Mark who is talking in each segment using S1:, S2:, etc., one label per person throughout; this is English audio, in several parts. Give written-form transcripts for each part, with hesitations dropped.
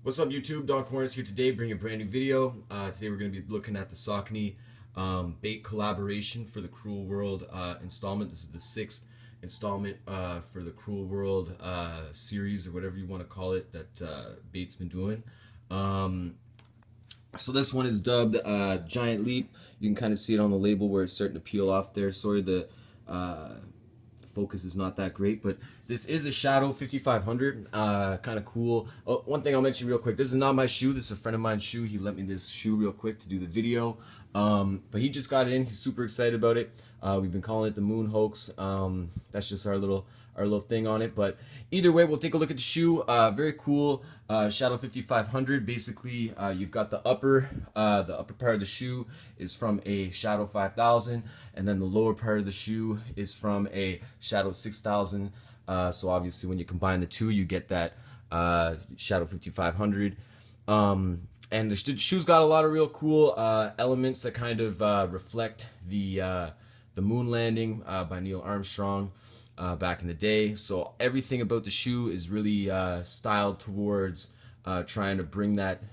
S1: What's up YouTube? Doc Morris here today, bringing a brand new video. Today we're going to be looking at the Saucony bait collaboration for the Cruel World installment. This is the sixth installment for the Cruel World series, or whatever you want to call it, that Bait's been doing. So this one is dubbed Giant Leap. You can kind of see it on the label where it's starting to peel off there. Sorry, the focus is not that great, but this is a Shadow 5500. Kind of cool. Oh, one thing I'll mention real quick, this is not my shoe, this is a friend of mine's shoe. He lent me this shoe real quick to do the video, but he just got it in. He's super excited about it. We've been calling it the Moon Hoax. That's just our little thing on it. But either way, we'll take a look at the shoe. Very cool. Shadow 5500. Basically, you've got the upper part of the shoe is from a Shadow 5000, and then the lower part of the shoe is from a Shadow 6000. So obviously, when you combine the two, you get that Shadow 5500. And the shoe's got a lot of real cool elements that kind of reflect the moon landing by Neil Armstrong back in the day. So everything about the shoe is really styled towards trying to bring that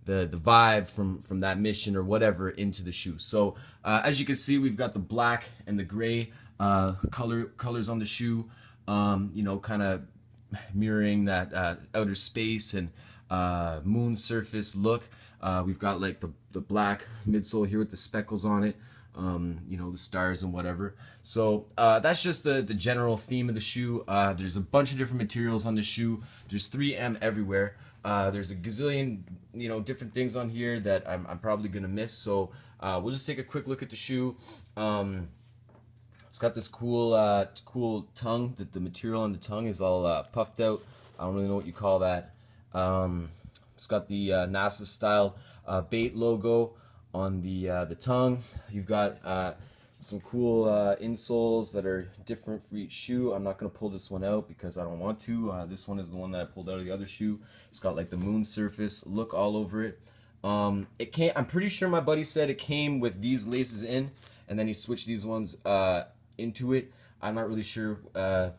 S1: the vibe from that mission or whatever into the shoe. So as you can see, we've got the black and the gray colors on the shoe. You know, kind of mirroring that outer space and moon surface look. We've got like the black midsole here with the speckles on it. You know, the stars and whatever. So that's just the general theme of the shoe. There's a bunch of different materials on the shoe. There's 3M everywhere. There's a gazillion, you know, different things on here that I'm probably gonna miss. So we'll just take a quick look at the shoe. It's got this cool tongue. That the material on the tongue is all puffed out. I don't really know what you call that. It's got the NASA style bait logo on the tongue. You've got some cool insoles that are different for each shoe. I'm not going to pull this one out because I don't want to. This one is the one that I pulled out of the other shoe. It's got like the moon surface look all over it. It came, I'm pretty sure my buddy said it came with these laces in, and then he switched these ones into it. I'm not really sure.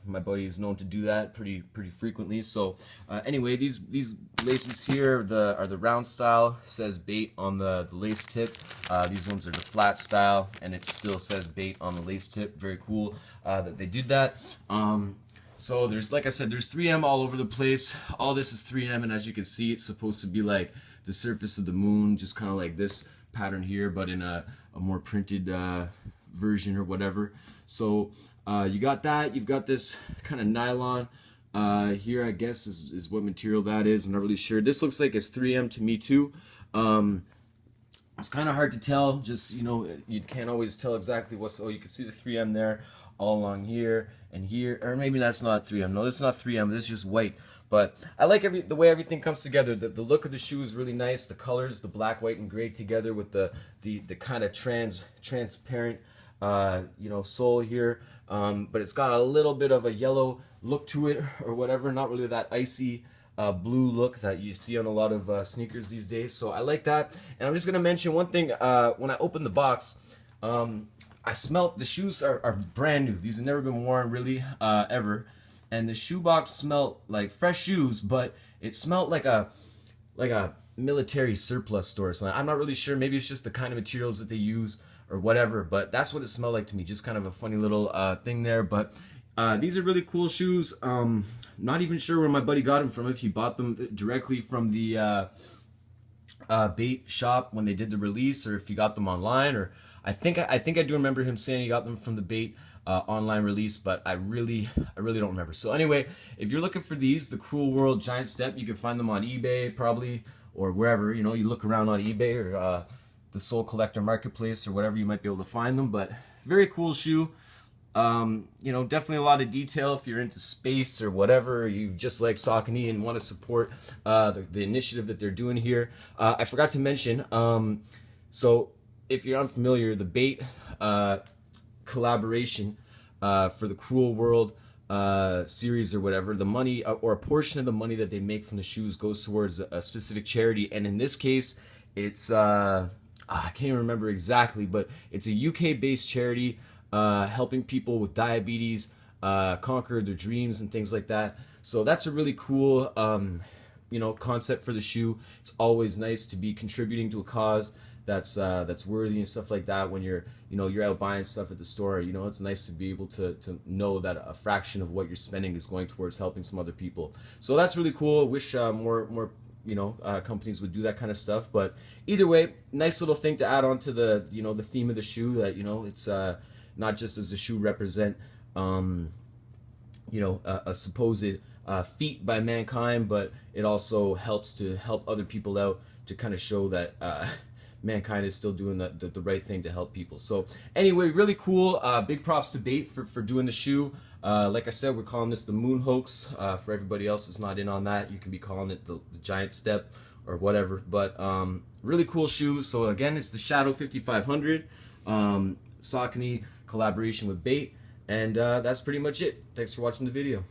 S1: My buddy is known to do that pretty frequently. So anyway, these laces here are the round style. Says bait on the lace tip. These ones are the flat style, and it still says bait on the lace tip. Very cool that they did that. So there's, like I said, there's 3M all over the place. All this is 3M, and as you can see, it's supposed to be like the surface of the moon, just kind of like this pattern here, but in a more printed version or whatever. So you got that. You've got this kind of nylon here, I guess is what material that is. I'm not really sure. This looks like it's 3M to me too. It's kind of hard to tell. Just, you know, you can't always tell exactly what's. Oh, you can see the 3M there all along here and here, or maybe that's not 3M. No, this is not 3M. This is just white. But I like the way everything comes together. The look of the shoe is really nice. The colors, the black, white, and gray together with the kind of transparent you know, sole here. But it's got a little bit of a yellow look to it or whatever. Not really that icy blue look that you see on a lot of sneakers these days. So I like that. And I'm just gonna mention one thing. When I opened the box, I smelled the shoes are brand new. These have never been worn really ever. And the shoe box smelled like fresh shoes, but it smelled like a military surplus store or something. I'm not really sure. Maybe it's just the kind of materials that they use or whatever, but that's what it smelled like to me. Just kind of a funny little thing there. But these are really cool shoes. Not even sure where my buddy got them from, if he bought them directly from the bait shop when they did the release, or if he got them online. Or I think I do remember him saying he got them from the bait online release, but I really don't remember. So anyway, if you're looking for these, the Cruel World Giant Step, you can find them on eBay probably, or wherever, you know, you look around on eBay or the Soul Collector Marketplace or whatever, you might be able to find them. But very cool shoe. You know, definitely a lot of detail if you're into space or whatever, you just like Saucony and want to support the initiative that they're doing here. I forgot to mention, so if you're unfamiliar, the bait collaboration for the Cruel World series or whatever, the money or a portion of the money that they make from the shoes goes towards a specific charity. And in this case, it's I can't even remember exactly, but it's a UK based charity helping people with diabetes conquer their dreams and things like that. So that's a really cool concept for the shoe. It's always nice to be contributing to a cause that's worthy and stuff like that. When you're out buying stuff at the store, it's nice to be able to know that a fraction of what you're spending is going towards helping some other people. So that's really cool. Wish more companies would do that kind of stuff. But either way, nice little thing to add on to the the theme of the shoe, that it's not just as the shoe represent a supposed feat by mankind, but it also helps to help other people out, to kind of show that mankind is still doing the right thing to help people. So anyway, really cool. Big props to Bait for doing the shoe. Like I said, we're calling this the Moon Hoax. For everybody else that's not in on that, you can be calling it the Giant Step or whatever. But really cool shoe. So again, it's the Shadow 5500, Saucony collaboration with Bait. And that's pretty much it. Thanks for watching the video.